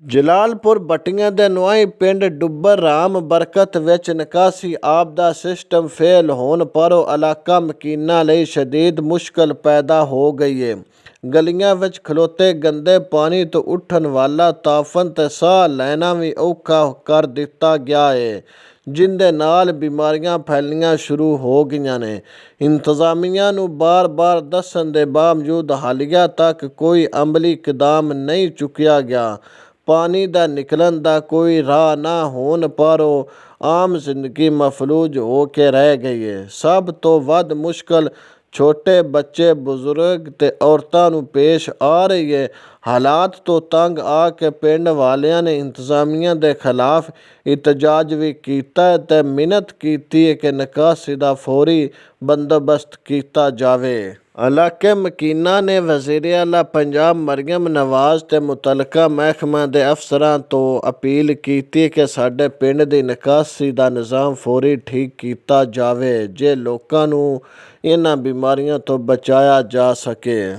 ਜਲਾਲਪੁਰ ਬੱਟੀਆਂ ਦੇ ਨੁਆਈ ਪਿੰਡ ਡੁੱਬਰ ਰਾਮ ਬਰਕਤ ਵਿੱਚ ਨਿਕਾਸੀ ਆਬ ਦਾ ਸਿਸਟਮ ਫੇਲ ਹੋਣ ਪਰ ਉਹ ਇਲਾਕਾ ਮਕੀਨਾਂ ਲਈ ਸ਼ਦੀਦ ਮੁਸ਼ਕਲ ਪੈਦਾ ਹੋ ਗਈ ਹੈ। ਗਲੀਆਂ ਵਿੱਚ ਖਲੋਤੇ ਗੰਦੇ ਪਾਣੀ ਤੋਂ ਉੱਠਣ ਵਾਲਾ ਤਾਫਨ ਤੇ ਸਾਹ ਲੈਣਾ ਵੀ ਔਖਾ ਕਰ ਦਿੱਤਾ ਗਿਆ ਹੈ, ਜਿੰਦੇ ਨਾਲ ਬਿਮਾਰੀਆਂ ਫੈਲਣੀਆਂ ਸ਼ੁਰੂ ਹੋ ਗਈਆਂ ਨੇ। ਇੰਤਜ਼ਾਮੀਆ ਨੂੰ ਬਾਰ-ਬਾਰ ਦੱਸਣ ਦੇ ਬਾਵਜੂਦ ਹਾਲੀਆ ਤੱਕ ਕੋਈ ਅਮਲੀ ਇਕਦਾਮ ਨਹੀਂ ਚੁੱਕਿਆ ਗਿਆ। ਪਾਣੀ ਦਾ ਨਿਕਲਣ ਦਾ ਕੋਈ ਰਾਹ ਨਾ ਹੋਣ ਪਰ ਉਹ ਆਮ ਜ਼ਿੰਦਗੀ ਮਫਲੂਜ ਹੋ ਕੇ ਰਹਿ ਗਈ ਹੈ। ਸਭ ਤੋਂ ਵੱਧ ਮੁਸ਼ਕਲ ਛੋਟੇ ਬੱਚੇ, ਬਜ਼ੁਰਗ ਤੇ ਔਰਤਾਂ ਨੂੰ ਪੇਸ਼ ਆ ਰਹੀ ਹੈ। ਹਾਲਾਤ ਤੋਂ ਤੰਗ ਆ ਕੇ ਪਿੰਡ ਵਾਲਿਆਂ ਨੇ ਇੰਤਜ਼ਾਮੀਆ ਦੇ ਖਿਲਾਫ ਇਤਜਾਜ ਵੀ ਕੀਤਾ ਤੇ ਮਿਹਨਤ ਕੀਤੀ ਹੈ ਕਿ ਨਿਕਾਸੀ ਦਾ ਫੌਰੀ ਬੰਦੋਬਸਤ ਕੀਤਾ ਜਾਵੇ। ਇਲਾਕੇ ਮਕੀਨਾਂ ਨੇ ਵਜ਼ੀਰ ਆਲਾ ਪੰਜਾਬ ਮਰੀਅਮ ਨਵਾਜ਼ ਤੇ ਮੁਤਲਕਾ ਮਹਿਕਮਾ ਦੇ ਅਫਸਰਾਂ ਤੋਂ ਅਪੀਲ ਕੀਤੀ ਕਿ ਸਾਡੇ ਪਿੰਡ ਦੀ ਨਿਕਾਸੀ ਦਾ ਨਿਜ਼ਾਮ ਫੌਰੀ ਠੀਕ ਕੀਤਾ ਜਾਵੇ, ਜੇ ਲੋਕਾਂ ਨੂੰ ਇਹਨਾਂ ਬਿਮਾਰੀਆਂ ਤੋਂ ਬਚਾਇਆ ਜਾ ਸਕੇ।